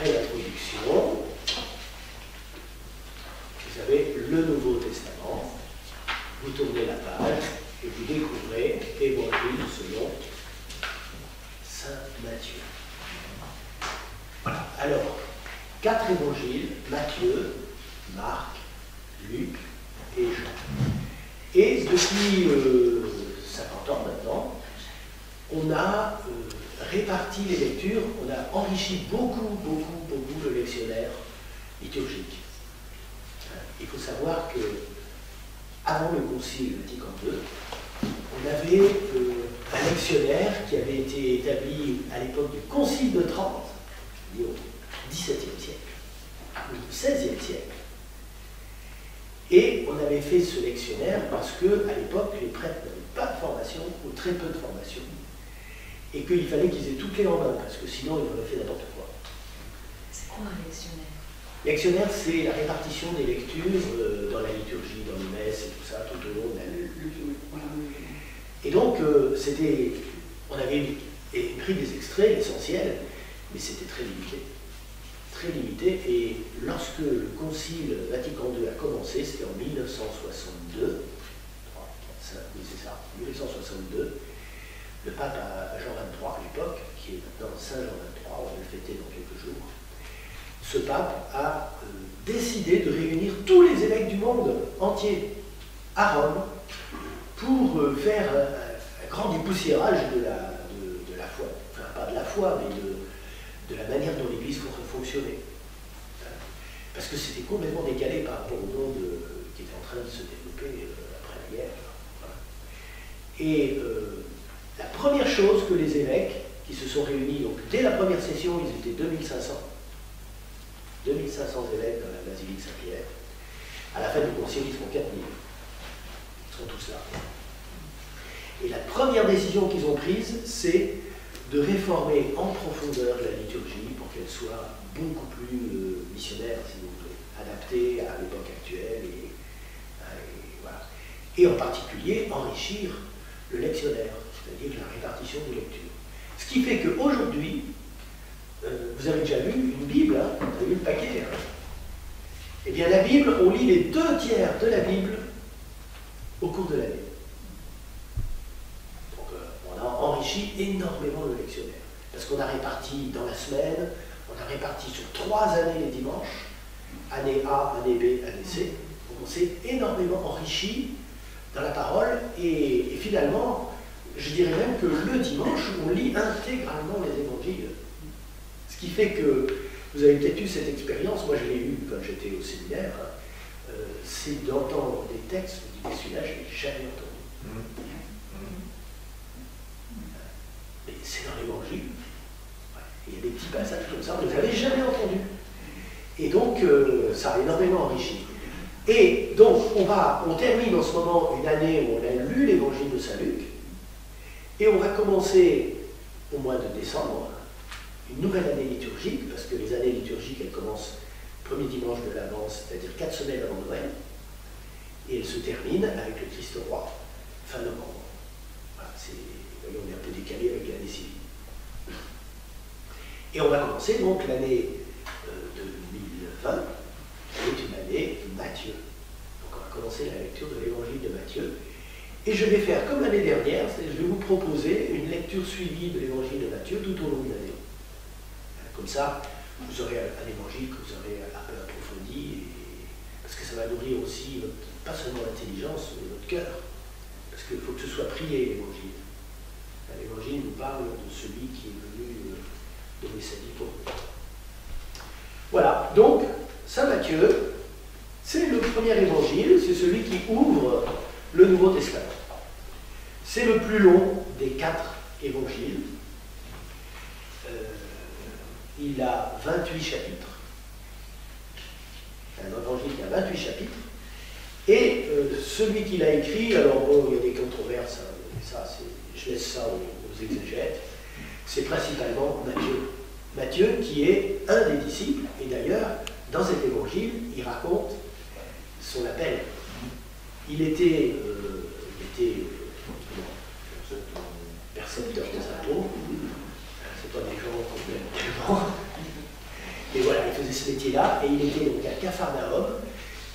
après l'introduction, vous avez le Nouveau Testament, vous tournez la page et vous découvrez Évangile selon Saint Matthieu. Voilà. Alors, 4 évangiles, Matthieu, Marc, Luc et Jean. Et depuis 50 ans maintenant, on a réparti les lectures, on a enrichi beaucoup le lectionnaire liturgique. Il faut savoir que avant le Concile Vatican II, on avait un lectionnaire qui avait été établi à l'époque du Concile de Trente, au XVIIe siècle, ou au XVIe siècle. Et on avait fait ce lectionnaire parce qu'à l'époque, les prêtres n'avaient pas de formation, ou très peu de formation, et qu'il fallait qu'ils aient toutes les en main, parce que sinon ils auraient fait n'importe quoi. C'est quoi un lectionnaire? Lectionnaire, c'est la répartition des lectures dans la liturgie, dans les messes et tout ça, tout au long de l'année. Et donc, on avait pris des extraits essentiels, mais c'était très limité. Très limité, et lorsque le Concile Vatican II a commencé, c'était en 1962, oui c'est ça, 1962, le pape Jean XXIII à l'époque, qui est maintenant Saint Jean XXIII, on va le fêter dans quelques jours, ce pape a décidé de réunir tous les évêques du monde entier à Rome pour faire un grand dépoussiérage de la foi. Enfin, pas de la foi, mais de la manière dont l'Église fonctionnait. Parce que c'était complètement décalé par rapport au monde qui était en train de se développer après la guerre. Voilà. Et la première chose que les évêques qui se sont réunis, donc dès la première session, ils étaient 2500 évêques dans la basilique Saint-Pierre. À la fin du concile, ils seront 4000. Ils seront tous là. Et la première décision qu'ils ont prise, c'est de réformer en profondeur la liturgie pour qu'elle soit beaucoup plus missionnaire, si vous voulez, adaptée à l'époque actuelle, voilà. Et en particulier enrichir le lectionnaire, c'est-à-dire la répartition des lectures. Ce qui fait qu'aujourd'hui, vous avez déjà lu une Bible, hein, vous avez lu le paquet. Hein. Eh bien, la Bible, on lit les 2 tiers de la Bible au cours de l'année. Donc, on a enrichi énormément le lectionnaire. Parce qu'on a réparti dans la semaine, on a réparti sur 3 années les dimanches, année A, année B, année C. Donc, on s'est énormément enrichi dans la parole, et finalement, je dirais même que le dimanche, on lit intégralement les évangiles. Ce qui fait que vous avez peut-être eu cette expérience, moi je l'ai eu quand j'étais au séminaire, c'est d'entendre des textes, vous dites, celui-là, je ne l'ai jamais entendu. Mais c'est dans l'évangile. Il y a des petits passages comme ça, vous ne les avez jamais entendus. Et donc, ça a énormément enrichi. Et donc, on termine en ce moment une année où on a lu l'évangile de Saint Luc, et on va commencer au mois de décembre une nouvelle année liturgique, parce que les années liturgiques, elles commencent le premier dimanche de l'Avent, c'est-à-dire 4 semaines avant Noël, et elles se terminent avec le Christ roi, fin novembre. Voilà, vous voyez, on est un peu décalé avec l'année civile. Et on va commencer donc l'année 2020, qui est une année Matthieu. Donc on va commencer la lecture de l'évangile de Matthieu. Et je vais faire comme l'année dernière, c'est-à-dire je vais vous proposer une lecture suivie de l'évangile de Matthieu tout au long de l'année. Comme ça, vous aurez un évangile que vous aurez un peu approfondi, parce que ça va nourrir aussi, pas seulement l'intelligence, mais votre cœur. Parce qu'il faut que ce soit prié, l'évangile. L'évangile nous parle de celui qui est venu donner sa vie pour nous. Voilà, donc, Saint Matthieu, c'est le premier évangile, c'est celui qui ouvre le Nouveau Testament. C'est le plus long des 4 évangiles. Il a 28 chapitres. Un évangile qui a 28 chapitres. Et celui qui l'a écrit, alors bon, il y a des controverses, hein, ça, je laisse ça aux exégètes, c'est principalement Matthieu. Matthieu qui est un des disciples, et d'ailleurs, dans cet évangile, il raconte son appel. Il était percepteur des impôts, c'est pas des gens complètement. Mais voilà, il faisait ce métier-là, et il était donc à Capharnaüm,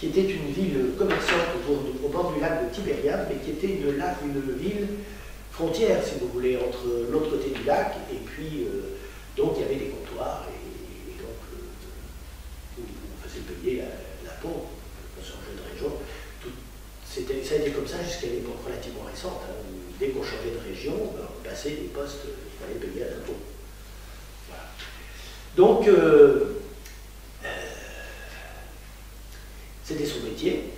qui était une ville commerçante au bord du lac de Tibériade, mais qui était une ville frontière, si vous voulez, entre l'autre côté du lac, et puis, donc il y avait des comptoirs, et donc on faisait payer l'impôt, on changeait de région. Ça a été comme ça jusqu'à une époque relativement récente. Hein. Dès qu'on changeait de région, on passait des postes, il fallait payer à l'impôt. Voilà. Donc, c'était son métier.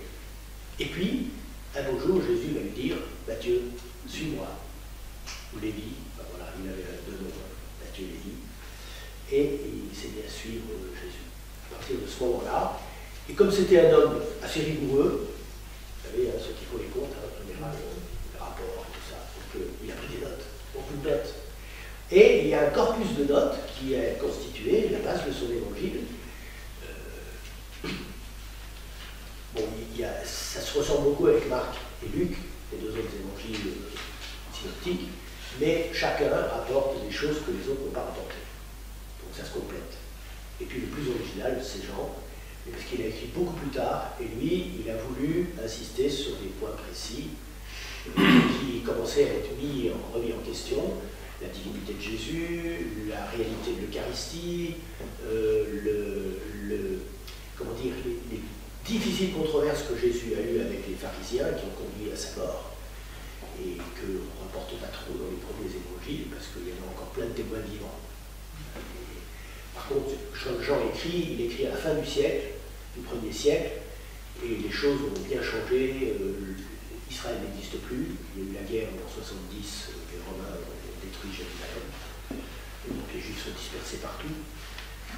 Et puis, un beau jour, Jésus va lui dire, Matthieu, suis-moi. Ou Lévi, ben voilà, il avait deux noms, Matthieu et Lévi. Et il s'est mis à suivre Jésus. À partir de ce moment-là, et comme c'était un homme assez rigoureux, vous savez, hein, ceux qui font les comptes, hein, en général, les rapports, tout ça, donc il a pris des notes, beaucoup de notes. Et il y a un corpus de notes qui est constitué la base de son évangile. Bon, ça se ressemble beaucoup avec Marc et Luc, les deux autres évangiles synoptiques, mais chacun rapporte des choses que les autres n'ont pas rapportées. Donc ça se complète. Et puis le plus original, c'est Jean, parce qu'il a écrit beaucoup plus tard, et lui, il a voulu insister sur des points précis qui commençaient à être remis en question. La divinité de Jésus, la réalité de l'Eucharistie, comment dire, les difficiles controverses que Jésus a eues avec les pharisiens qui ont conduit à sa mort, et que l'on ne rapporte pas trop dans les premiers évangiles, parce qu'il y en a encore plein de témoins vivants. Par contre, Jean écrit, il écrit à la fin du siècle, du 1er siècle, et les choses ont bien changé. Israël n'existe plus, il y a eu la guerre en 70, les Romains ont détruit Jérusalem, et donc les Juifs sont dispersés partout.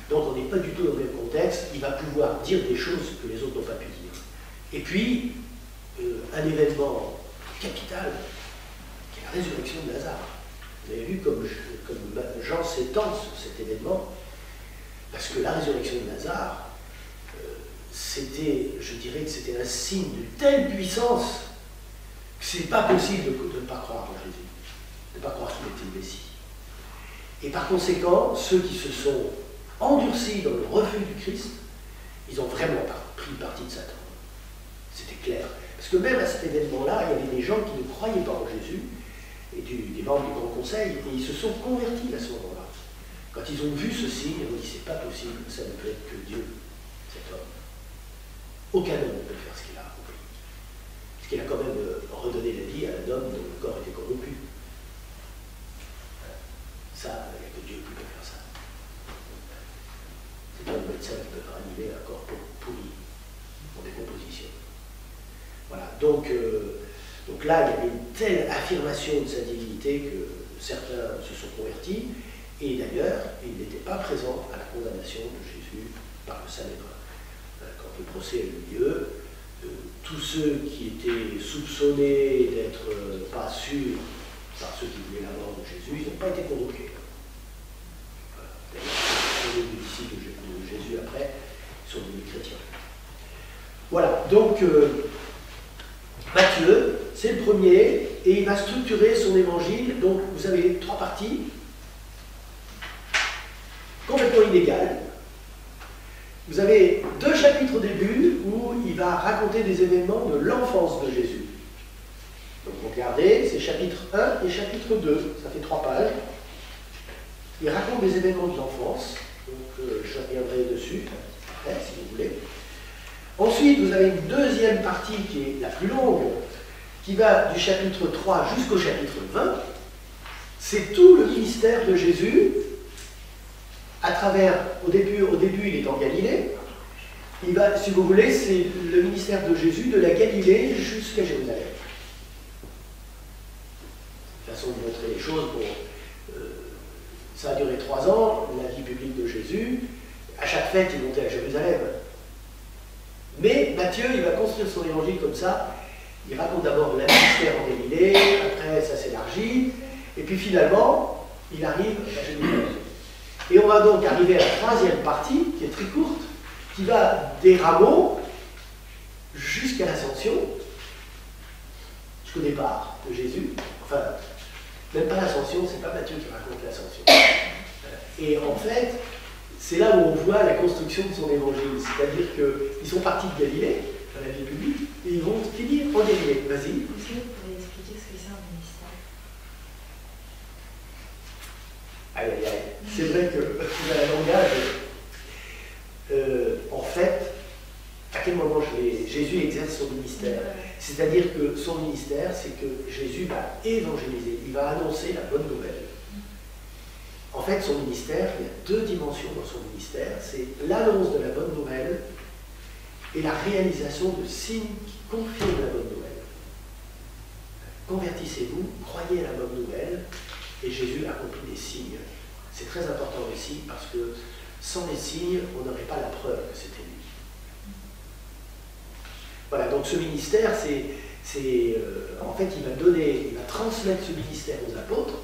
Donc on n'est pas du tout dans le même contexte, il va pouvoir dire des choses que les autres n'ont pas pu dire. Et puis, un événement capital, qui est la résurrection de Lazare. Vous avez vu comme Jean s'étend sur cet événement, parce que la résurrection de Lazare, je dirais que c'était un signe de telle puissance que ce n'est pas possible de ne pas croire en Jésus, de ne pas croire qu'il était le Messie. Et par conséquent, ceux qui se sont endurcis dans le refus du Christ, ils ont vraiment pris parti de Satan. C'était clair. Parce que même à cet événement-là, il y avait des gens qui ne croyaient pas en Jésus, et des membres du Grand Conseil, et ils se sont convertis à ce moment-là. Quand ils ont vu ce signe, ils ont dit, c'est pas possible, ça ne peut être que Dieu, cet homme. Aucun homme ne peut faire ce qu'il a accompli. Parce qu'il a quand même redonné la vie à un homme dont le corps était corrompu. Ça, il n'y a que Dieu qui peut faire ça. C'est pas le médecin qui peut ranimer un corps pourri, en décomposition. Voilà, donc là, il y avait une telle affirmation de sa divinité que certains se sont convertis, et d'ailleurs, ils n'étaient pas présents à la condamnation de Jésus par le Sanhédrin. Quand le procès a eu lieu, tous ceux qui étaient soupçonnés d'être pas sûrs par ceux qui voulaient la mort de Jésus, ils n'ont pas été convoqués. Voilà. D'ailleurs, les disciples de Jésus après sont devenus chrétiens. Voilà, donc Matthieu, c'est le premier, et il va structurer son évangile. Donc vous avez trois parties, complètement inégales. Vous avez deux chapitres au début où il va raconter des événements de l'enfance de Jésus. Donc regardez, c'est chapitre 1 et chapitre 2, ça fait 3 pages. Il raconte des événements de l'enfance, donc je reviendrai dessus après si vous voulez. Ensuite, vous avez une deuxième partie qui est la plus longue, qui va du chapitre 3 jusqu'au chapitre 20. C'est tout le ministère de Jésus, à travers, au début il est en Galilée. Il va, si vous voulez, c'est le ministère de Jésus de la Galilée jusqu'à Jérusalem. Une façon de montrer les choses. Bon, ça a duré 3 ans, la vie publique de Jésus. À chaque fête, il montait à Jérusalem. Mais Matthieu, il va construire son évangile comme ça. Il raconte d'abord le ministère en Galilée, après ça s'élargit, et puis finalement, il arrive à Jérusalem. Et on va donc arriver à la troisième partie, qui est très courte, qui va des rameaux jusqu'à l'ascension, jusqu'au départ de Jésus. Enfin, même pas l'ascension, c'est pas Matthieu qui raconte l'ascension. Et en fait, c'est là où on voit la construction de son évangile. C'est-à-dire qu'ils sont partis de Galilée, dans la vie publique, et ils vont finir en Galilée. Vas-y. Est-ce que vous pouvez expliquer ce que c'est un ministère? Aïe, aïe, aïe. C'est vrai que dans le langage, en fait, à quel moment Jésus exerce son ministère? C'est-à-dire que son ministère, c'est que Jésus va évangéliser, il va annoncer la bonne nouvelle. En fait, son ministère, il y a deux dimensions dans son ministère. C'est l'annonce de la bonne nouvelle et la réalisation de signes qui confirment la bonne nouvelle. Convertissez-vous, croyez à la bonne nouvelle, et Jésus accomplit des signes. C'est très important aussi parce que sans les signes, on n'aurait pas la preuve que c'était lui. Voilà, donc ce ministère, en fait, il va transmettre ce ministère aux apôtres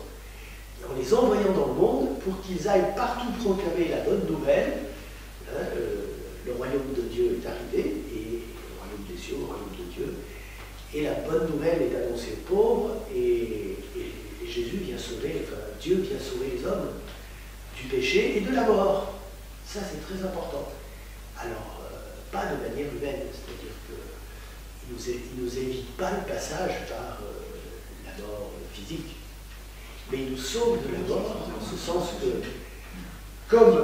en les envoyant dans le monde pour qu'ils aillent partout proclamer la bonne nouvelle. Hein, le royaume de Dieu est arrivé, et le royaume des cieux, le royaume de Dieu, et la bonne nouvelle est annoncée aux pauvres, et Jésus vient sauver, enfin Dieu vient sauver les hommes du péché et de la mort. Ça, c'est très important. Alors, pas de manière humaine, c'est-à-dire qu'il ne nous évite pas le passage par la mort physique, mais il nous sauve de la mort, en ce sens que, comme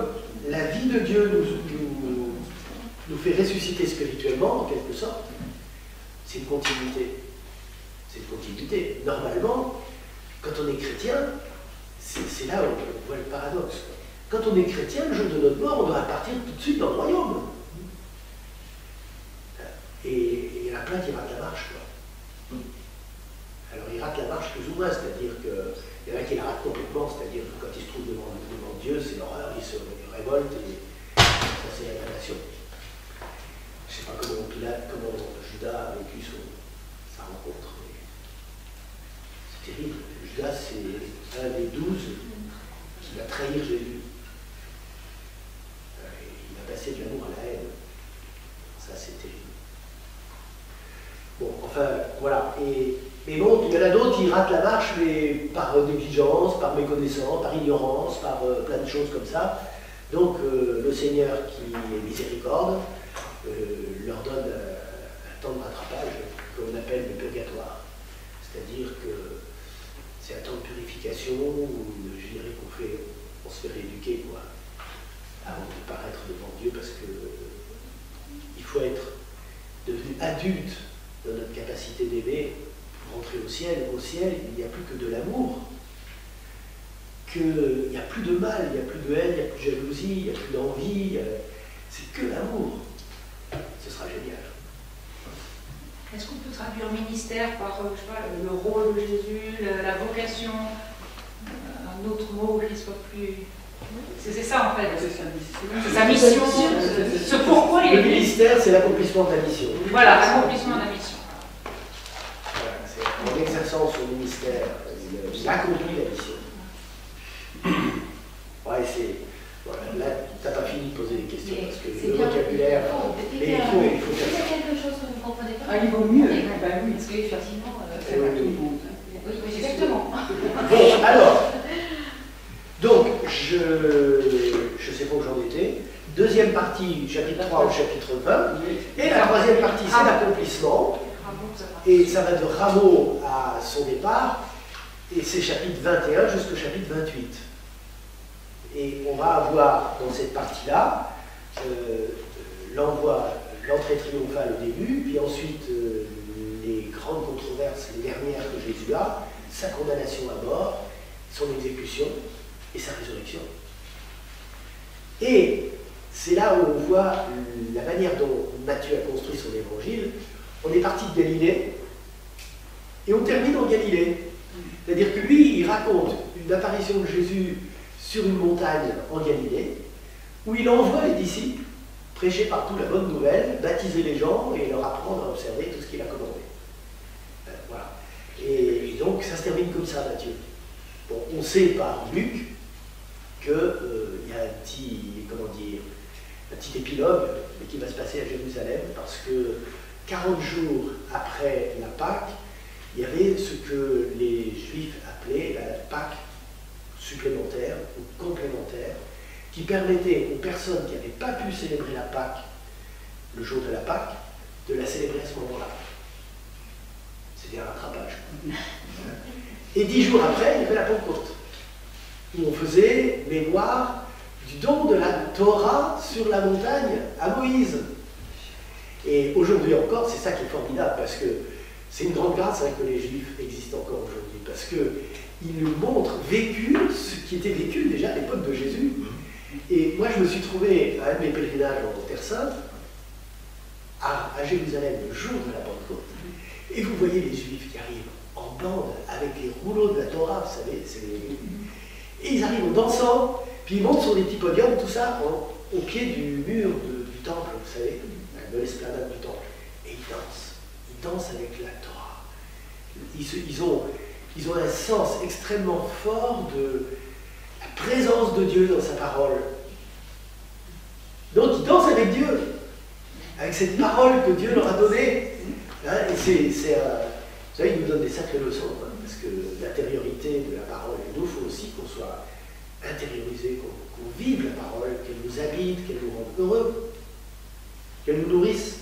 la vie de Dieu nous fait ressusciter spirituellement, en quelque sorte, c'est une continuité. C'est une continuité. Normalement, quand on est chrétien, c'est là où on voit le paradoxe. Quand on est chrétien, le jour de notre mort, on doit partir tout de suite dans le royaume. Et il y en a plein qui ratent la marche, quoi. Alors ils ratent la marche plus ou moins, c'est-à-dire qu'il y en a qui la ratent complètement, c'est-à-dire que quand ils se trouvent devant Dieu, c'est l'horreur, ils se révoltent, et ça c'est la damnation. Je ne sais pas comment Judas a vécu sa rencontre, mais c'est terrible. Judas, c'est un des 12 qui va trahir Jésus. Il va passer de l'amour à la haine. Ça, c'est terrible. Bon, enfin, voilà. Mais bon, il y en a d'autres qui ratent la marche, mais par négligence, par méconnaissance, par ignorance, par plein de choses comme ça. Donc, le Seigneur, qui est miséricorde, leur donne un temps de rattrapage qu'on appelle le purgatoire. C'est-à-dire que c'est un temps de purification où, je dirais, on se fait rééduquer, quoi, avant de paraître devant Dieu, parce que il faut être devenu adulte de notre capacité d'aimer pour rentrer au ciel. Au ciel, il n'y a plus que de l'amour, qu'il n'y a plus de mal, il n'y a plus de haine, il n'y a plus de jalousie, il n'y a plus d'envie, c'est que l'amour. Ce sera génial. Est-ce qu'on peut traduire ministère par je sais pas, le rôle de Jésus, la vocation, un autre mot qui soit plus... C'est ça en fait, c'est sa mission, ce pourquoi il est... Le ministère, c'est l'accomplissement de la mission. Voilà, l'accomplissement de la mission. Voilà, en exerçant son ministère, il accomplit la mission. Ouais, c'est... Voilà, là, tu n'as pas fini de poser des questions, parce que le vocabulaire... Mais il faut faire ça. Il y a quelque chose que vous ne comprenez pas. Ah, il vaut mieux, bah oui, parce qu'effectivement, c'est pas tout le monde. Oui, exactement. Bon, alors, donc, je ne sais pas où j'en étais. Deuxième partie, chapitre 3 au chapitre 20. Et la troisième partie, c'est l'accomplissement. Et ça va de Rameau à son départ. Et c'est chapitre 21 jusqu'au chapitre 28. Et on va avoir dans cette partie-là l'entrée triomphale au début, puis ensuite les grandes controverses, les dernières que Jésus a, sa condamnation à mort, son exécution et sa résurrection. Et c'est là où on voit la manière dont Matthieu a construit son évangile. On est parti de Galilée et on termine en Galilée. C'est-à-dire que lui, il raconte une apparition de Jésus sur une montagne en Galilée, où il envoie les disciples prêcher partout la bonne nouvelle, baptiser les gens et leur apprendre à observer tout ce qu'il a commandé. Voilà. Et donc ça se termine comme ça, Matthieu. Bon, on sait par Luc qu'il y a un petit épilogue qui va se passer à Jérusalem, parce que 40 jours après la Pâque, il y avait ce que les Juifs appelaient la Pâque supplémentaire ou complémentaire, qui permettait aux personnes qui n'avaient pas pu célébrer la Pâque, le jour de la Pâque, de la célébrer à ce moment-là. C'était un rattrapage. Et 10 jours après, il y avait la Pentecôte, où on faisait mémoire du don de la Torah sur la montagne à Moïse. Et aujourd'hui encore, c'est ça qui est formidable, parce que c'est une grande grâce que les Juifs existent encore aujourd'hui, parce qu'ils nous montrent vécu ce qui était vécu déjà à l'époque de Jésus. Et moi, je me suis trouvé à un de mes pèlerinages en Terre Sainte, à Jérusalem, le jour de la Pentecôte. Et vous voyez les Juifs qui arrivent en bande avec les rouleaux de la Torah, vous savez, et ils arrivent en dansant, puis ils montent sur des petits podiums, tout ça, au pied du mur du temple, vous savez, de l'esplanade du temple. Et ils dansent. Ils dansent avec la Torah. Ils ont un sens extrêmement fort de la présence de Dieu dans sa parole. Donc ils dansent avec Dieu, avec cette parole que Dieu leur a donnée. Hein, et vous savez, il nous donne des sacrées leçons, hein, parce que l'intériorité de la parole, il nous faut aussi qu'on soit intériorisé, qu'on vive la parole, qu'elle nous habite, qu'elle nous rende heureux, qu'elle nous nourrisse.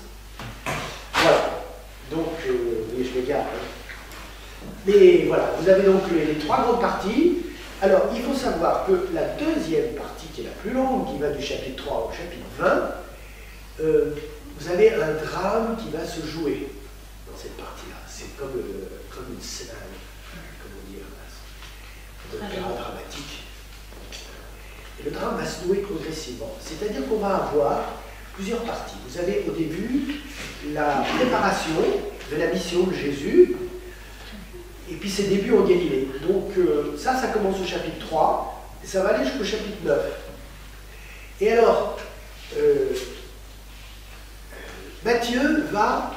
Voilà. Donc, oui, je m'égare. Hein. Mais voilà, vous avez donc les 3 grandes parties. Alors, il faut savoir que la deuxième partie, qui est la plus longue, qui va du chapitre 3 au chapitre 20, vous avez un drame qui va se jouer dans cette partie-là. C'est comme une scène, comment dire, un drame dramatique. Et le drame va se nouer progressivement. C'est-à-dire qu'on va avoir plusieurs parties. Vous avez au début la préparation de la mission de Jésus, et puis ses débuts en Galilée. Donc ça commence au chapitre 3, et ça va aller jusqu'au chapitre 9. Et alors, Matthieu va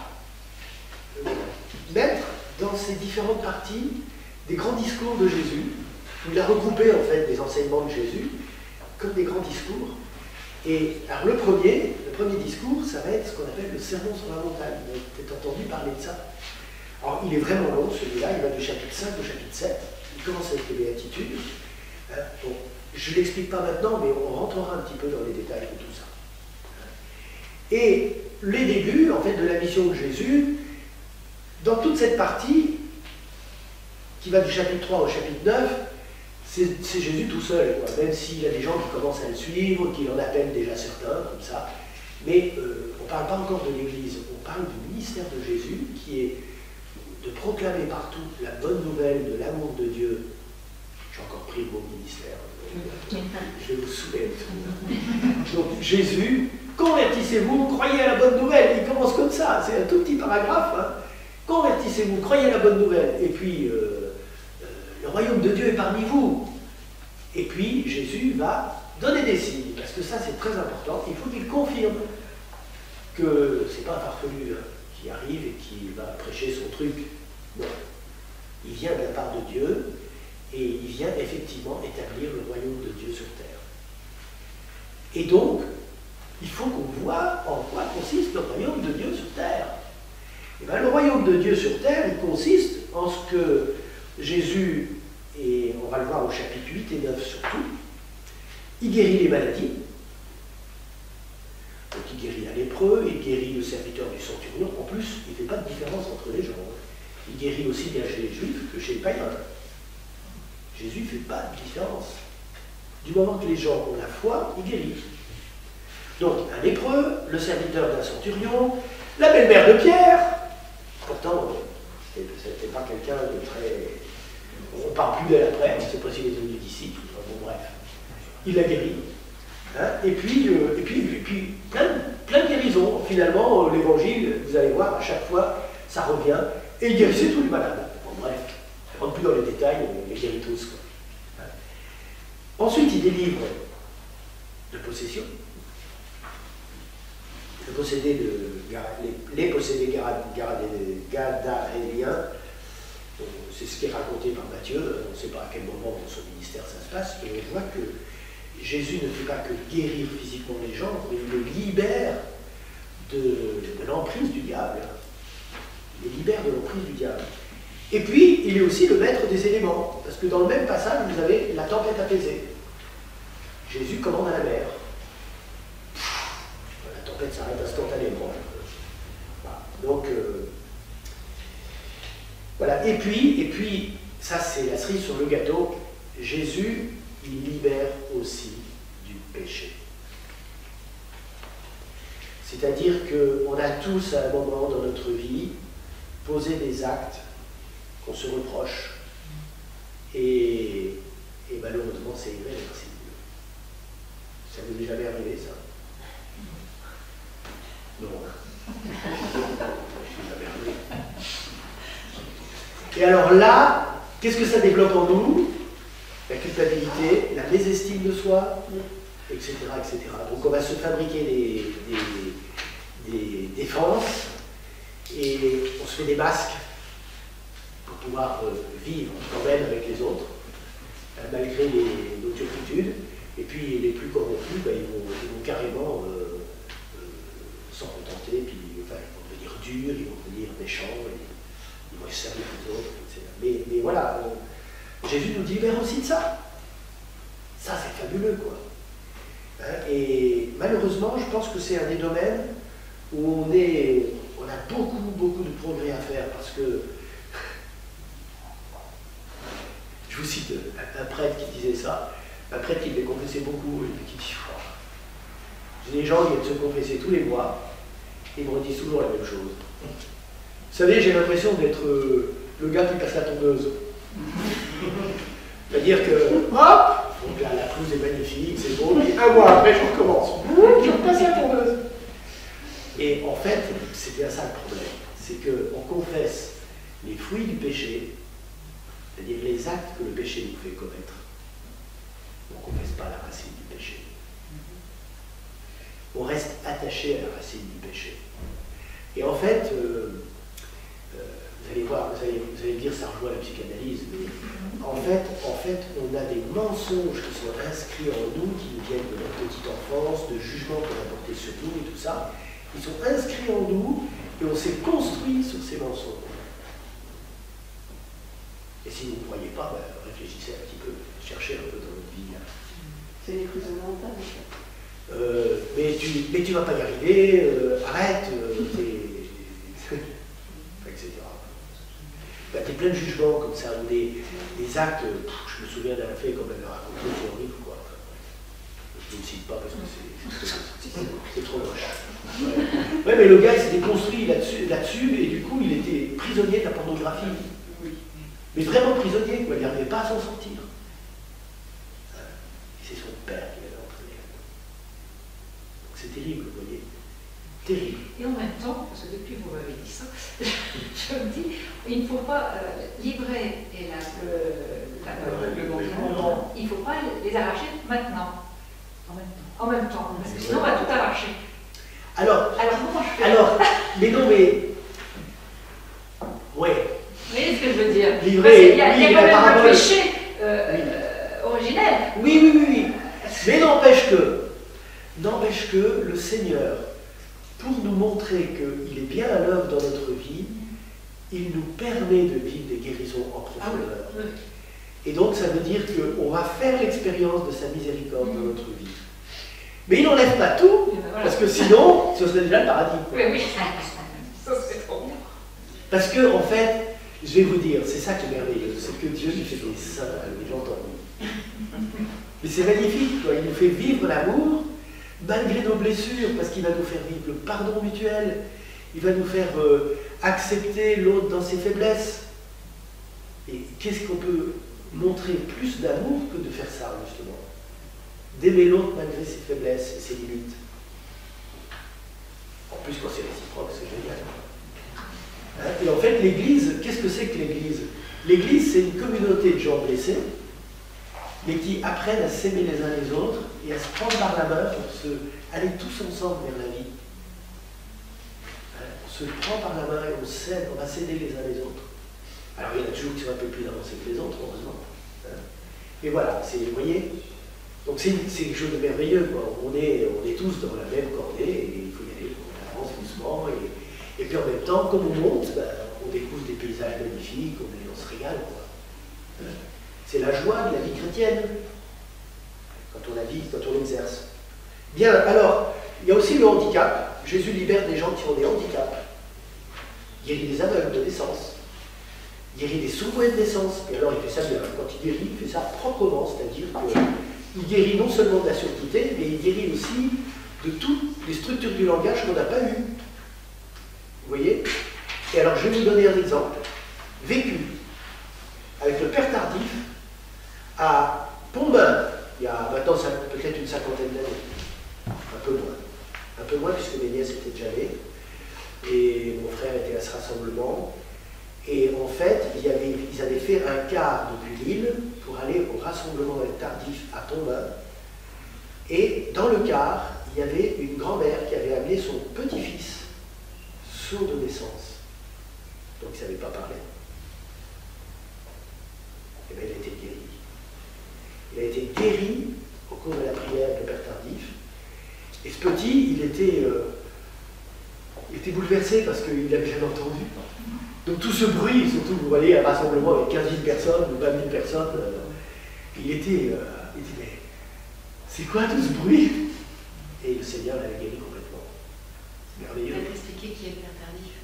mettre dans ces différentes parties des grands discours de Jésus, où il a regroupé en fait des enseignements de Jésus comme des grands discours. Et alors le premier discours, ça va être ce qu'on appelle le sermon sur la montagne. Vous avez peut-être entendu parler de ça. Alors il est vraiment long celui-là, il va du chapitre 5 au chapitre 7, il commence avec les béatitudes. Bon, je ne l'explique pas maintenant, mais on rentrera un petit peu dans les détails de tout ça. Et les débuts en fait de la mission de Jésus, dans toute cette partie, qui va du chapitre 3 au chapitre 9, c'est Jésus tout seul, quoi. Même s'il y a des gens qui commencent à le suivre, qui en appellent déjà certains, comme ça. Mais on ne parle pas encore de l'Église, on parle du ministère de Jésus, qui est de proclamer partout la bonne nouvelle de l'amour de Dieu. J'ai encore pris le mot ministère, je vais vous saouler. Donc Jésus, convertissez-vous, croyez à la bonne nouvelle. Il commence comme ça, c'est un tout petit paragraphe. Hein. Convertissez-vous, croyez à la bonne nouvelle. Et puis, le royaume de Dieu est parmi vous. Et puis, Jésus va donner des signes, parce que ça, c'est très important. Il faut qu'il confirme que c'est pas un farfelu qui arrive et qui va prêcher son truc. Non. Il vient de la part de Dieu, et il vient effectivement établir le royaume de Dieu sur terre. Et donc, il faut qu'on voit en quoi consiste le royaume de Dieu sur terre. Et bien, le royaume de Dieu sur terre, il consiste en ce que Jésus, et on va le voir au chapitre 8 et 9 surtout, il guérit les maladies. Donc il guérit un lépreux, il guérit le serviteur du centurion. En plus, il ne fait pas de différence entre les gens. Il guérit aussi bien chez les juifs que chez les païens. Jésus ne fait pas de différence. Du moment que les gens ont la foi, il guérit. Donc un lépreux, le serviteur d'un centurion, la belle-mère de Pierre. Pourtant, c'était pas quelqu'un de très... On ne parle plus d'elle après, on ne sait pas s'il est devenu disciple. Enfin, bon, bref. Il l'a guéri. Hein, et puis plein de guérisons. Finalement, l'évangile, vous allez voir, à chaque fois, ça revient. Et il guérissait tous les malades. Bon, bref, je ne rentre plus dans les détails, on les guérit tous. Quoi. Hein. Ensuite, il délivre de possession. Les possédés gadaréniens, c'est ce qui est raconté par Matthieu. On ne sait pas à quel moment dans son ministère ça se passe, mais on voit que Jésus ne fait pas que guérir physiquement les gens, mais il les libère de l'emprise du diable. Il les libère de l'emprise du diable. Et puis, il est aussi le maître des éléments, parce que dans le même passage, vous avez la tempête apaisée. Jésus commande à la mer. La tempête s'arrête instantanément. Voilà. Donc, voilà. Et puis, ça c'est la cerise sur le gâteau, Jésus, il libère aussi du péché. C'est-à-dire qu'on a tous à un moment dans notre vie posé des actes qu'on se reproche et malheureusement c'est irréversible. Ça ne vous est jamais arrivé ça? Non. Jamais arrivé. Et alors là, qu'est-ce que ça développe en nous? La culpabilité, la mésestime de soi, etc., etc. Donc on va se fabriquer des défenses et on se fait des masques pour pouvoir vivre quand même avec les autres, malgré nos turpitudes. Et puis les plus corrompus, ben, ils vont carrément s'en contenter, puis enfin, ils vont devenir durs, ils vont devenir méchants, ils vont se servir les autres, etc. Mais voilà, Jésus nous libère aussi de ça. Ça, c'est fabuleux, quoi. Et malheureusement, je pense que c'est un des domaines où on a beaucoup de progrès à faire, parce que je vous cite un prêtre qui disait ça, un prêtre qui devait confesser beaucoup, et qui dit les gens viennent se confesser tous les mois, et ils me redisent toujours la même chose. Vous savez, j'ai l'impression d'être le gars qui passe la tondeuse. C'est-à-dire que, hop, donc là, la pelouse est magnifique, c'est beau, puis un mois après, je recommence. Je repasse la tondeuse. Et en fait, c'est bien ça le problème. C'est qu'on confesse les fruits du péché, c'est-à-dire les actes que le péché nous fait commettre. On ne confesse pas la racine du péché. On reste attaché à la racine du péché. Et en fait, vous allez voir, vous allez me dire, ça rejoint la psychanalyse, mais en fait, on a des mensonges qui sont inscrits en nous, qui nous viennent de notre petite enfance, de jugements qu'on a portés sur nous et tout ça. Ils sont inscrits en nous et on s'est construit sur ces mensonges. Et si vous ne croyez pas, ben, réfléchissez un petit peu, cherchez un peu dans votre vie. C'est des prisons mentales, en fait. Mais tu vas pas y arriver, arrête, etc. Ben, t'es plein de jugements comme ça, ou des actes, je me souviens d'un fait qu'on m'avait raconté, c'est horrible, quoi. Je ne le cite pas parce que c'est trop moche. Ouais, mais le gars, il s'était construit là-dessus, et du coup, il était prisonnier de la pornographie. Mais vraiment prisonnier, quoi. Il n'arrivait pas à s'en sortir. C'est son père qui l'avait entraîné. C'est terrible, vous voyez. Terrible. Et en même temps, parce que depuis vous m'avez dit ça, je me dis, il ne faut pas livrer et il ne faut pas les arracher maintenant. En même temps. Parce que sinon on va tout arracher. Alors comment je fais? Mais non, mais. Ouais. Vous voyez ce que je veux dire? Livrer, il y a quand même un péché originel. Oui. Mais n'empêche que le Seigneur, pour nous montrer qu'il est bien à l'œuvre dans notre vie, il nous permet de vivre des guérisons en profondeur. Oui. Et donc ça veut dire qu'on va faire l'expérience de sa miséricorde dans notre vie. Mais il n'enlève pas tout, parce que sinon, ce serait déjà le paradis. Oui. Ça serait trop bien. Parce que, en fait, je vais vous dire, c'est ça qui est merveilleux, c'est que Dieu nous fait des saints à les gens endormis. Mais c'est magnifique, quoi. Il nous fait vivre l'amour, malgré nos blessures, parce qu'il va nous faire vivre le pardon mutuel, il va nous faire accepter l'autre dans ses faiblesses. Et qu'est-ce qu'on peut montrer plus d'amour que de faire ça, justement? D'aimer l'autre malgré ses faiblesses et ses limites. En plus, quand c'est réciproque, c'est génial. Et en fait, l'Église, qu'est-ce que c'est que l'Église? L'Église, c'est une communauté de gens blessés, mais qui apprennent à s'aimer les uns les autres et à se prendre par la main pour aller tous ensemble vers la vie. On se prend par la main et on s'aide, on va s'aider les uns les autres. Alors, il y en a toujours qui sont un peu plus avancés que les autres, heureusement. Et voilà, vous voyez? Donc c'est quelque chose de merveilleux, quoi. On est tous dans la même cordée et il faut y aller, on avance doucement. Et puis en même temps, comme on monte, on découvre des paysages magnifiques, on se régale, quoi. C'est la joie de la vie chrétienne. Quand on exerce. Bien, alors, il y a aussi le handicap. Jésus libère des gens qui ont des handicaps. Il guérit des aveugles de naissance. Il guérit des sourds de naissance. Et alors, il fait ça bien. Quand il guérit, il fait ça proprement, c'est-à-dire qu'il guérit non seulement de la surdité, mais il guérit aussi de toutes les structures du langage qu'on n'a pas eues. Vous voyez? Et alors, je vais vous donner un exemple. Vécu avec le Père Tardif à Pontmain, il y a maintenant peut-être une cinquantaine d'années. Un peu moins puisque mes nièces étaient déjà nées. Et mon frère était à ce rassemblement. Et en fait, ils avaient fait un quart depuis Lille pour aller au rassemblement tardif à Pontmain. Et dans le quart, il y avait une grand-mère qui avait amené son petit-fils, sourd de naissance. Donc il ne savait pas parler. Et bien il a été guéri. Il a été guéri au cours de la prière de Père Tardif. Et ce petit, il était bouleversé parce qu'il n'avait jamais entendu. Donc tout ce bruit, surtout vous voyez un rassemblement avec 15 000 personnes ou 20 000 personnes, il dit mais c'est quoi tout ce bruit? Et le Seigneur l'avait guéri complètement. C'est merveilleux. Il va t'expliquer qui est le Père Tardif.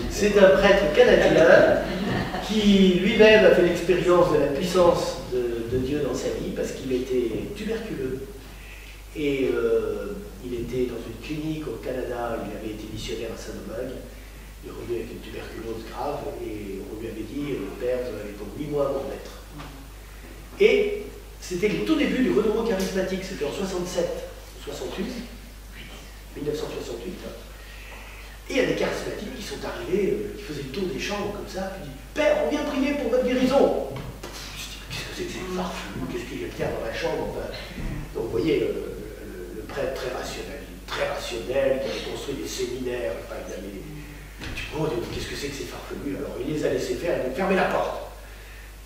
C'est un prêtre canadien qui lui-même a fait l'expérience de la puissance de Dieu dans sa vie parce qu'il était tuberculeux. Et il était dans une clinique au Canada, il avait été missionnaire à Saint-Domingue, il est revenu avec une tuberculose grave et on lui avait dit Père, vous avez pour 8 mois pour naître. Et c'était le tout début du renouveau charismatique, c'était en 67, 68, 1968. Et il y a des charismatiques qui sont arrivés, qui faisaient le tour des chambres comme ça, qui disent Père, on vient prier pour votre guérison. Je dis qu'est-ce que c'est que ces farfelus? Qu'est-ce qu'il y a de dans la chambre? Enfin, donc vous voyez, le prêtre très rationnel, qui avait construit des séminaires, enfin, il avait du coup, qu'est-ce que c'est que ces farfelus? Alors il les a laissés faire, il a fermé la porte.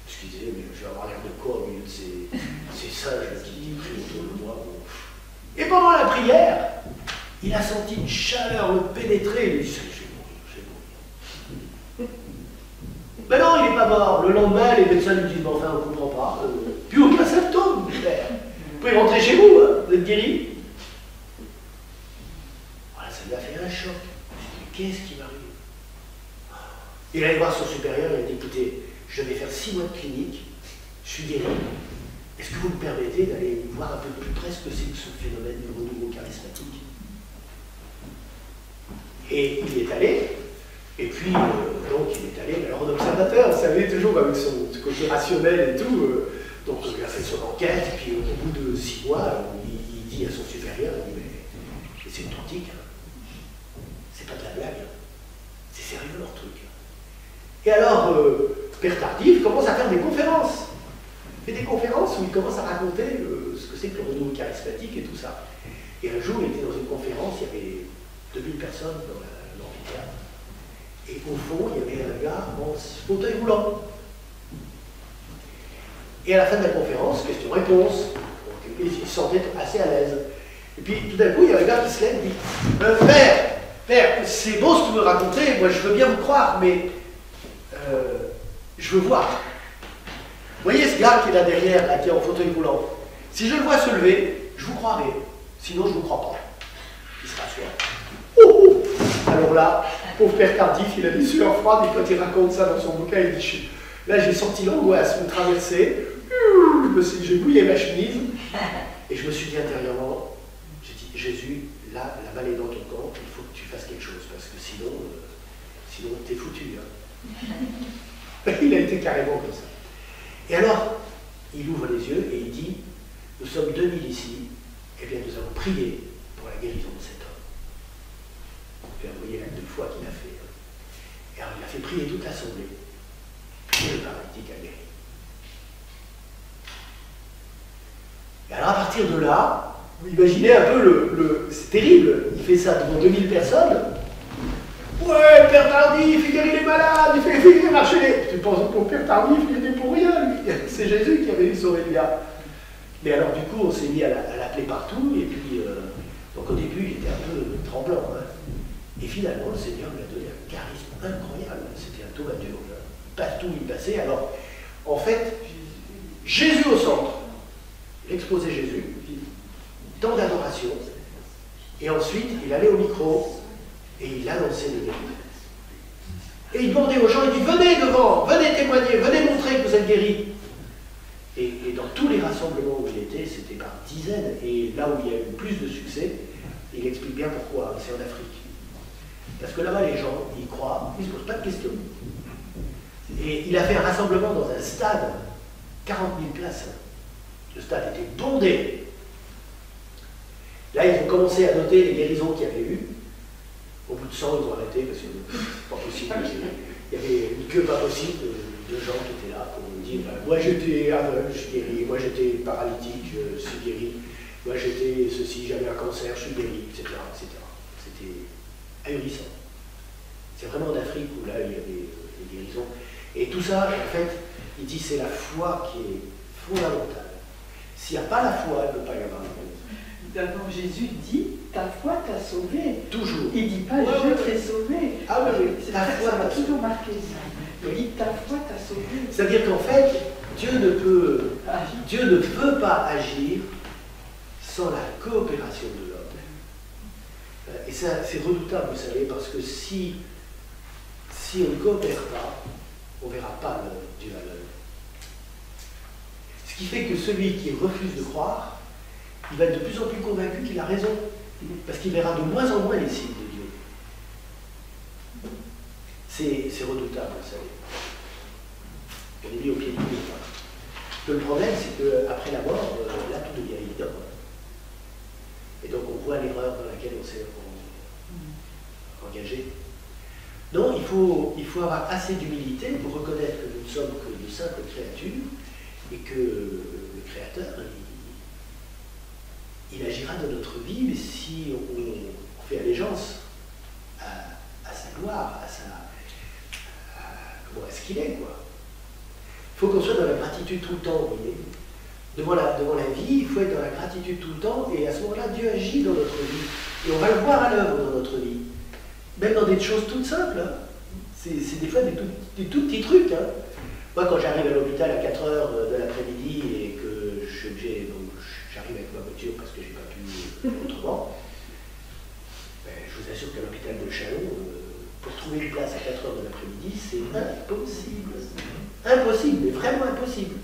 Parce qu'il disait, mais je vais avoir l'air de quoi au milieu de ces singes qui crient autour de moi. Bon. Et pendant la prière, il a senti une chaleur le pénétrer. Il dit, je vais mourir. Mais non, il n'est pas mort. Le lendemain, les médecins lui disent, mais enfin, on ne comprend pas. Plus aucun symptôme, frère. Vous pouvez rentrer chez vous, hein, vous êtes guéri. Voilà, ça lui a fait un choc. Il dit, qu'est-ce qui m'arrive? Il allait voir son supérieur, il a dit, écoutez, je vais faire 6 mois de clinique, je suis guéri. Est-ce que vous me permettez d'aller voir un peu plus près ce que c'est que ce phénomène du renouveau charismatique? Et il est allé, et puis, donc il est allé, alors en observateur, vous savez, toujours avec son côté rationnel et tout, donc il a fait son enquête, et puis au bout de 6 mois, il dit à son supérieur, il dit, mais c'est authentique, hein. C'est pas de la blague, hein. C'est sérieux leur truc. Et alors, Père Tardif commence à faire des conférences. Il fait des conférences où il commence à raconter ce que c'est que le renouveau charismatique et tout ça. Et un jour, il était dans une conférence, il y avait 2000 personnes dans l'amphithéâtre. Et au fond, il y avait un gars en fauteuil roulant. Et à la fin de la conférence, question-réponse, il se sentait assez à l'aise. Et puis tout d'un coup, il y a un gars qui se lève et dit Père, c'est beau ce que vous me racontez, moi je veux bien vous croire, mais je veux voir. Vous voyez ce gars qui est là derrière, là, qui est en fauteuil roulant? Si je le vois se lever, je vous croirai. Sinon, je ne vous crois pas. Il se rassoit. Alors là, pauvre Père Tardif, il a des sueurs froides, et quand il raconte ça dans son bouquin, il dit là, j'ai senti l'angoisse me traverser, j'ai mouillé ma chemise, et je me suis dit intérieurement, j'ai dit Jésus, là, la balle est dans ton camp, il faut que tu fasses quelque chose, parce que sinon t'es foutu. Hein. Il a été carrément comme ça. Et alors, il ouvre les yeux et il dit, nous sommes 2000 ici, et bien nous allons prier pour la guérison de cet homme. Vous voyez l'acte de foi qu'il a fait. Et alors il a fait prier toute l'assemblée. Et le paralytique a guéri. Et alors à partir de là, vous imaginez un peu c'est terrible, il fait ça devant 2000 personnes. Ouais, Père Tardif, il guérit les malades, il fait marcher les... Tu penses que Père Tardif, il était pour rien, lui. C'est Jésus qui avait sauvé le gars. Mais alors du coup, on s'est mis à l'appeler partout, et puis, donc au début, il était un peu tremblant. Hein. Et finalement, le Seigneur lui a donné un charisme incroyable. C'était un tomaturge. Partout où il passait. Alors, en fait, Jésus au centre. Il exposait Jésus, temps d'adoration, et ensuite il allait au micro et il annonçait le guéri. Et il demandait aux gens, il dit venez devant, venez témoigner, venez montrer que vous êtes guéris. Et dans tous les rassemblements où il était, c'était par dizaines, et là où il y a eu plus de succès, il explique bien pourquoi, c'est en Afrique. Parce que là-bas, les gens, ils croient, ils ne se posent pas de questions. Et il a fait un rassemblement dans un stade, 40 000 places. Le stade était bondé. Là, ils ont commencé à noter les guérisons qu'il y avait eu. Au bout de 100, ils ont arrêté parce que c'est pas possible. Il y avait une queue pas possible de gens qui étaient là pour dire moi j'étais aveugle, je suis guéri, moi j'étais paralytique, je suis guéri, moi j'étais ceci, j'avais un cancer, je suis guéri, etc. etc. C'était ahurissant. C'est vraiment en Afrique où là il y avait les guérisons. Et tout ça, en fait, il dit c'est la foi qui est fondamentale. S'il n'y a pas la foi, il ne peut pas y avoir. D'abord, Jésus dit ta foi t'a sauvé. Toujours. Il ne dit pas je t'ai sauvé. Ah oui, ta foi m'a toujours marqué ça. Il dit ta foi t'a sauvé. C'est-à-dire qu'en fait, Dieu ne peut pas agir sans la coopération de l'homme. Et ça, c'est redoutable, vous savez, parce que si on ne coopère pas, on ne verra pas Dieu à l'œuvre. Ce qui fait que celui qui refuse de croire, il va être de plus en plus convaincu qu'il a raison, parce qu'il verra de moins en moins les signes de Dieu. C'est redoutable, vous savez. On est mis au pied du mur. Le problème, c'est qu'après la mort, là, tout devient évident. Et donc, on voit l'erreur dans laquelle on s'est engagé. Non, il faut avoir assez d'humilité pour reconnaître que nous ne sommes que de simples créatures et que le Créateur, il agira dans notre vie, mais si on fait allégeance à sa gloire, à ce qu'il est, quoi. Il faut qu'on soit dans la gratitude tout le temps, vous voyez. Devant la vie, il faut être dans la gratitude tout le temps, et à ce moment-là, Dieu agit dans notre vie. Et on va le voir à l'œuvre dans notre vie. Même dans des choses toutes simples. Hein. C'est des fois des tout petits trucs. Hein. Moi, quand j'arrive à l'hôpital à 4 heures de l'après-midi et que je suis obligé, donc j'arrive avec ma voiture parce que je n'ai pas pu autrement, ben, je vous assure qu'à l'hôpital de Chalon, pour trouver une place à 4 heures de l'après-midi, c'est impossible. Impossible, mais vraiment impossible.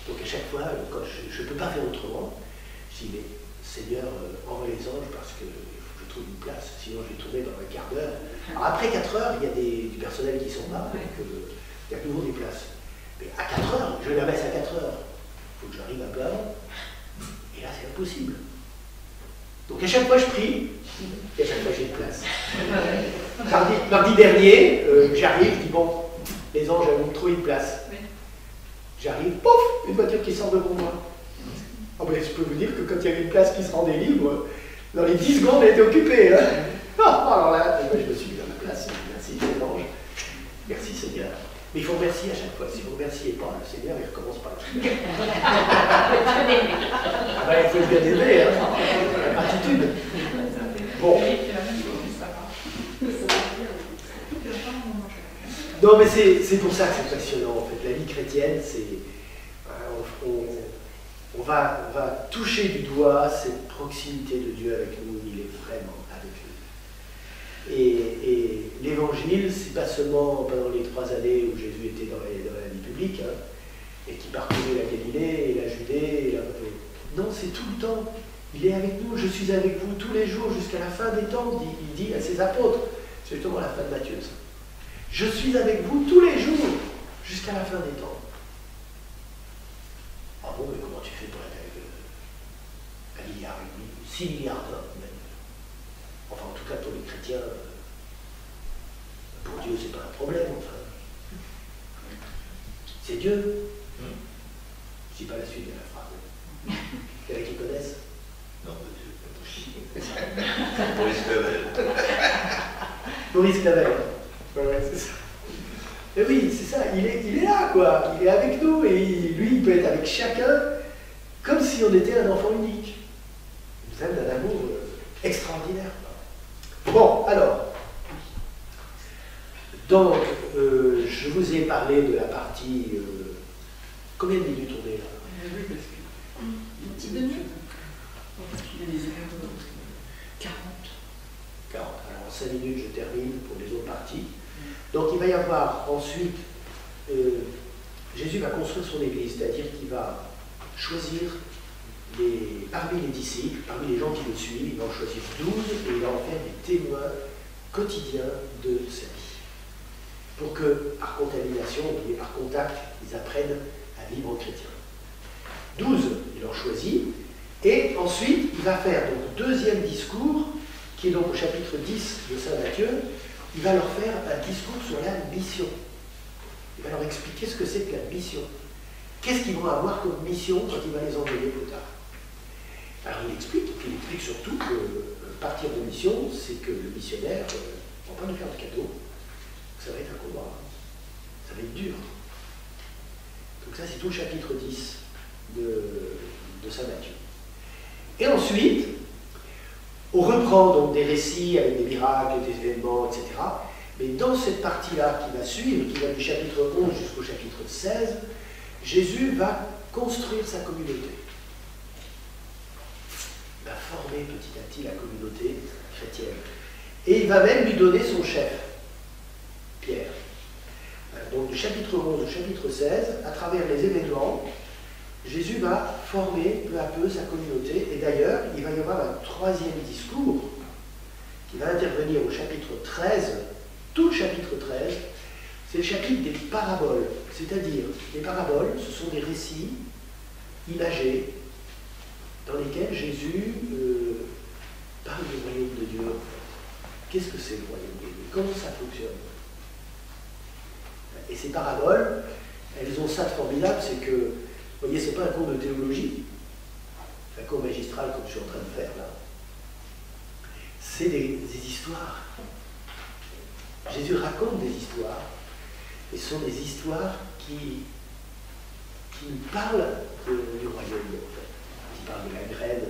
Donc à chaque fois, quand je ne peux pas faire autrement, je dis, mais Seigneur, envoie les anges parce qu'il faut que je trouve une place, sinon je vais tourner dans un quart d'heure. Alors après 4 heures, il y a du personnel qui sont là, donc il y a toujours des places. Mais à 4 heures, je vais la messe à 4 heures. Il faut que j'arrive un peu avant. Et là, c'est impossible. Donc à chaque fois, je prie, et à chaque fois, j'ai une place. Mardi dernier, j'arrive, je dis, bon, les anges ont trouvé une place. J'arrive, pouf, une voiture qui sort devant moi. Oh ben, je peux vous dire que quand il y avait une place qui se rendait libre, dans les 10 secondes, elle était occupée. Hein. Alors là, je me suis mis dans ma place. Merci, les anges. Merci, Seigneur. Mais il faut remercier à chaque fois. Si vous ne remerciez pas, le Seigneur, il recommence par le Seigneur. Ah ben, il faut être bien aimé, hein. La gratitude. Bon. Non, mais c'est pour ça que c'est passionnant, en fait. La vie chrétienne, c'est... On va toucher du doigt cette proximité de Dieu avec nous. Il est vraiment avec nous. Et l'évangile, c'est pas seulement pendant les 3 années où Jésus était dans la vie publique, hein, et qui parcourait la Galilée, et la Judée, non, c'est tout le temps. Il est avec nous. Je suis avec vous tous les jours jusqu'à la fin des temps, il dit à ses apôtres. C'est justement la fin de Matthieu, ça. Je suis avec vous tous les jours, jusqu'à la fin des temps. Ah bon, mais comment tu fais pour être avec 1,5 milliard, 6 milliards d'hommes même. Enfin, en tout cas, pour les chrétiens, pour Dieu, c'est pas un problème, enfin. C'est Dieu. Je dis pas la suite de la phrase. Il y en a qui connaissent? Non, Maurice Clavel. Maurice Clavel. Ouais, c'est ça. Et oui, c'est ça, il est là, quoi. Il est avec nous et lui, il peut être avec chacun comme si on était un enfant unique. Il nous aime d'un amour extraordinaire. Bon, alors, donc, je vous ai parlé de la partie Combien de minutes on est là? Oui, parce que. Une petite demi-heure. Il y a des heures 40. 40. Alors en 5 minutes, je termine pour les autres parties. Donc il va y avoir ensuite, Jésus va construire son Église, c'est-à-dire qu'il va choisir parmi les disciples, parmi les gens qui le suivent, il va en choisir 12 et il va en faire des témoins quotidiens de sa vie. Pour que, par contamination et par contact, ils apprennent à vivre en chrétien. 12, il en choisit, et ensuite il va faire donc deuxième discours, qui est donc au chapitre 10 de Saint Matthieu. Il va leur faire un discours sur la mission. Il va leur expliquer ce que c'est que la mission. Qu'est-ce qu'ils vont avoir comme mission quand il va les envoyer plus tard. Alors il explique surtout que partir de mission, c'est que le missionnaire ne va pas nous faire de cadeau. Ça va être un combat. Ça va être dur. Donc ça, c'est tout le chapitre 10 de Saint Matthieu. Et ensuite, on reprend donc des récits avec des miracles, des événements, etc. Mais dans cette partie-là qui va suivre, qui va du chapitre 11 jusqu'au chapitre 16, Jésus va construire sa communauté. Il va former petit à petit la communauté chrétienne. Et il va même lui donner son chef, Pierre. Donc du chapitre 11 au chapitre 16, à travers les événements, Jésus va former peu à peu sa communauté. Et d'ailleurs, il va y avoir un troisième discours qui va intervenir au chapitre 13, tout le chapitre 13, c'est le chapitre des paraboles. C'est-à-dire, les paraboles, ce sont des récits imagés dans lesquels Jésus parle du royaume de Dieu. Qu'est-ce que c'est le royaume de Dieu? Comment ça fonctionne? Et ces paraboles, elles ont ça de formidable, c'est que, vous voyez, ce n'est pas un cours de théologie, un cours magistral comme je suis en train de faire là. C'est des histoires. Jésus raconte des histoires, et ce sont des histoires qui nous parlent du royaume, en fait. Il parle de la graine,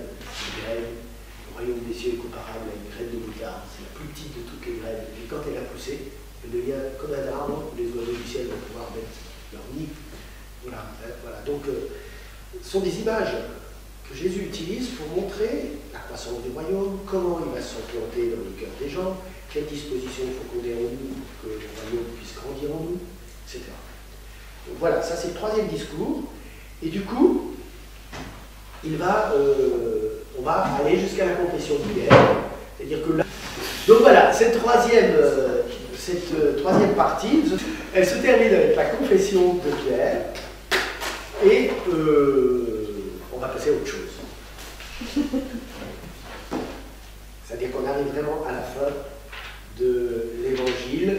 le royaume des cieux est comparable à une graine de moutarde, c'est la plus petite de toutes les graines, et quand elle a poussé, elle devient comme un arbre où les oiseaux du ciel vont pouvoir mettre leur nid. Voilà. Donc, ce sont des images que Jésus utilise pour montrer la croissance du royaume, comment il va s'implanter dans le cœur des gens, quelles dispositions il faut qu'on ait en nous pour que le royaume puisse grandir en nous, etc. Donc voilà, ça c'est le troisième discours. Et du coup, on va aller jusqu'à la confession de Pierre. C'est-à-dire que là... Donc voilà, cette troisième partie, elle se termine avec la confession de Pierre. Et on va passer à autre chose. C'est-à-dire qu'on arrive vraiment à la fin de l'évangile,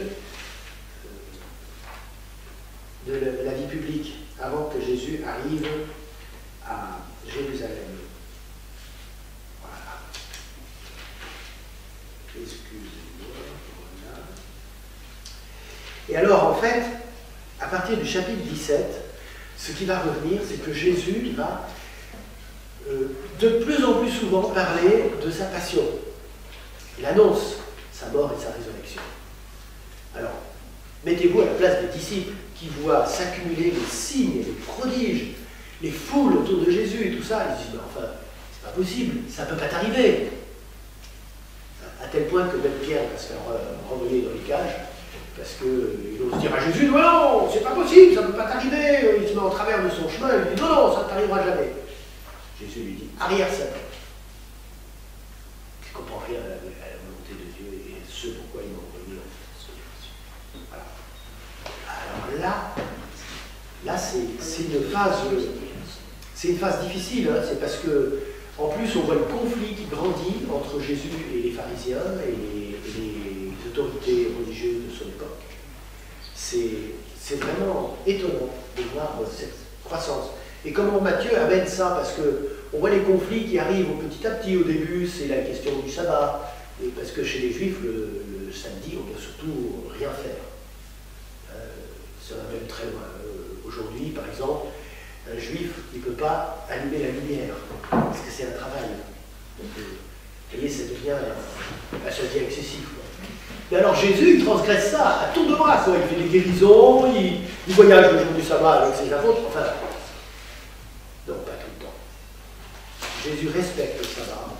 de la vie publique, avant que Jésus arrive à Jérusalem. Voilà. Excusez-moi. Voilà. Et alors, en fait, à partir du chapitre 17, ce qui va revenir, c'est que Jésus va de plus en plus souvent parler de sa passion. Il annonce sa mort et sa résurrection. Alors, mettez-vous à la place des disciples qui voient s'accumuler les signes, les prodiges, les foules autour de Jésus et tout ça. Ils se disent, mais enfin, c'est pas possible, ça ne peut pas t'arriver. À tel point que même Pierre va se faire renvoyer dans les cages, parce qu'il ose dire à Jésus, non, c'est pas possible, ça ne peut pas t'arriver. Il se met en travers de son chemin, il dit, non, non, ça ne t'arrivera jamais. Jésus lui dit, arrière Satan. Il ne comprend rien à la volonté de Dieu et ce pourquoi il m'a envoyé. Voilà. Alors là c'est une phase difficile, hein, c'est parce que en plus on voit le conflit qui grandit entre Jésus et les pharisiens et les autorités religieuses de son époque. C'est vraiment étonnant de voir cette croissance. Et comment Matthieu amène ça, parce qu'on voit les conflits qui arrivent petit à petit. Au début, c'est la question du sabbat, et parce que chez les Juifs, le samedi, on ne doit surtout rien faire. Ça va même très loin. Aujourd'hui, par exemple, un Juif, il ne peut pas allumer la lumière, parce que c'est un travail. Donc, vous voyez, ça devient excessif. Mais alors Jésus, il transgresse ça à tour de bras, quoi. Il fait des guérisons, il voyage le jour du sabbat avec ses apôtres, enfin, Jésus respecte le sabbat.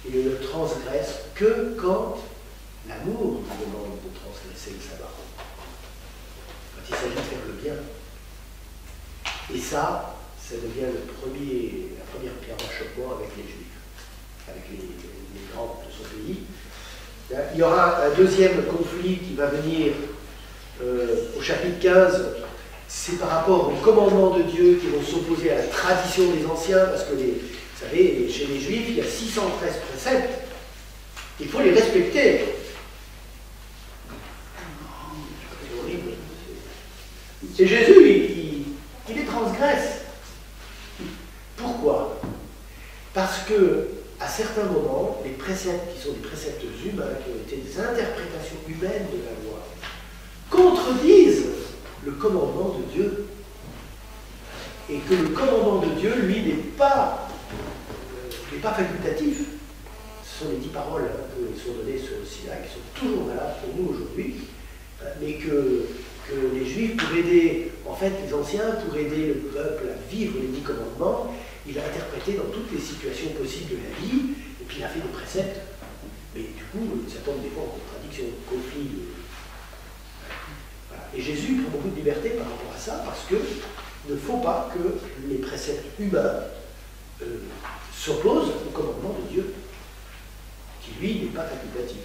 Il ne le transgresse que quand l'amour nous demande de transgresser le sabbat. Quand il s'agit de faire le bien. Et ça devient la première pierre d'achoppement avec les Juifs, avec les grands de son pays. Il y aura un deuxième conflit qui va venir au chapitre 15. C'est par rapport aux commandements de Dieu qui vont s'opposer à la tradition des anciens, parce que, vous savez, chez les Juifs, il y a 613 préceptes. Il faut les respecter. C'est horrible. Et Jésus, il les transgresse. Pourquoi? Parce que, à certains moments, les préceptes qui sont des préceptes humains, qui ont été des interprétations humaines de la loi, contredisent le commandement de Dieu. Et que le commandement de Dieu, lui, n'est pas facultatif. Ce sont les 10 paroles qui sont données sur le Sinaï, qui sont toujours valables pour nous aujourd'hui, mais que les Juifs, pour aider, en fait, les anciens, pour aider le peuple à vivre les 10 commandements, il a interprété dans toutes les situations possibles de la vie, et puis il a fait des préceptes. Mais du coup, ça tombe des fois en contradiction, conflit. Voilà. Et Jésus prend beaucoup de liberté par rapport à ça, parce qu'il ne faut pas que les préceptes humains s'opposent au commandement de Dieu, qui lui n'est pas facultatif.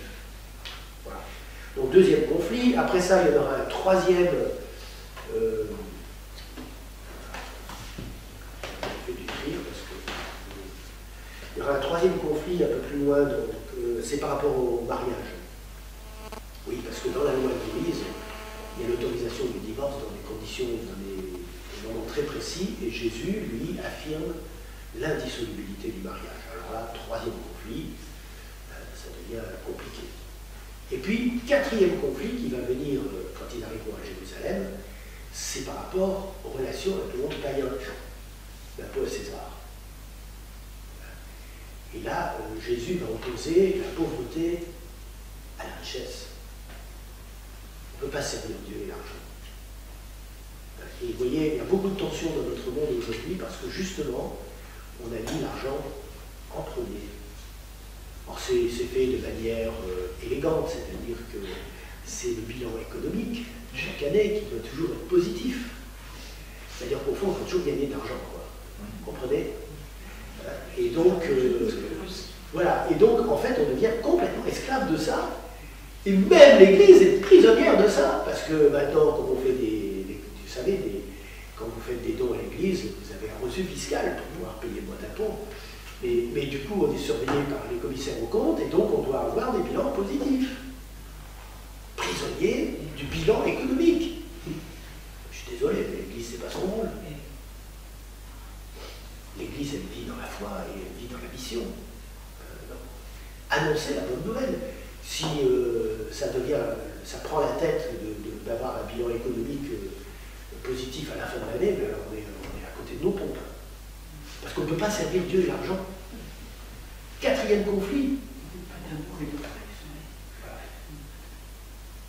Voilà. Donc deuxième conflit. Après ça, il y en aura un troisième. Il y aura un troisième conflit un peu plus loin, c'est par rapport au mariage. Oui, parce que dans la loi de l'Église, il y a l'autorisation du divorce dans des conditions, dans des moments très précis, et Jésus, lui, affirme l'indissolubilité du mariage. Alors là, troisième conflit, ça devient compliqué. Et puis, quatrième conflit qui va venir quand ils arriveront à Jérusalem, c'est par rapport aux relations avec le monde païen, l'impôt à César. Et là, Jésus va opposer la pauvreté à la richesse. On ne peut pas servir Dieu et l'argent. Et vous voyez, il y a beaucoup de tensions dans notre monde aujourd'hui parce que justement, on a mis l'argent en premier. Or, c'est fait de manière élégante, c'est-à-dire que c'est le bilan économique chaque année qui doit toujours être positif. C'est-à-dire qu'au fond, il faut toujours gagner de l'argent, quoi. Vous comprenez? Et donc, voilà. Et donc, en fait, on devient complètement esclave de ça. Et même l'Église est prisonnière de ça. Parce que maintenant, quand on fait vous savez, quand vous faites des dons à l'Église, vous avez un reçu fiscal pour pouvoir payer moins d'impôts. Mais du coup, on est surveillé par les commissaires aux comptes et donc on doit avoir des bilans positifs. Prisonnier du bilan économique. Je suis désolé, mais l'Église, c'est pas son rôle. L'Église, elle vit dans la foi et elle vit dans la mission. Annoncer la bonne nouvelle. Si ça prend la tête d'avoir un bilan économique positif à la fin de l'année, ben alors on est à côté de nos pompes. Parce qu'on ne peut pas servir Dieu et l'argent. Quatrième conflit.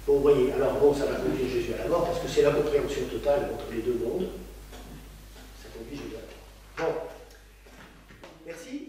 Bon, vous voyez, alors bon, ça va conduire Jésus à la mort parce que c'est l'incompréhension totale entre les deux mondes. Ça conduit Jésus à la mort. Bon. Merci.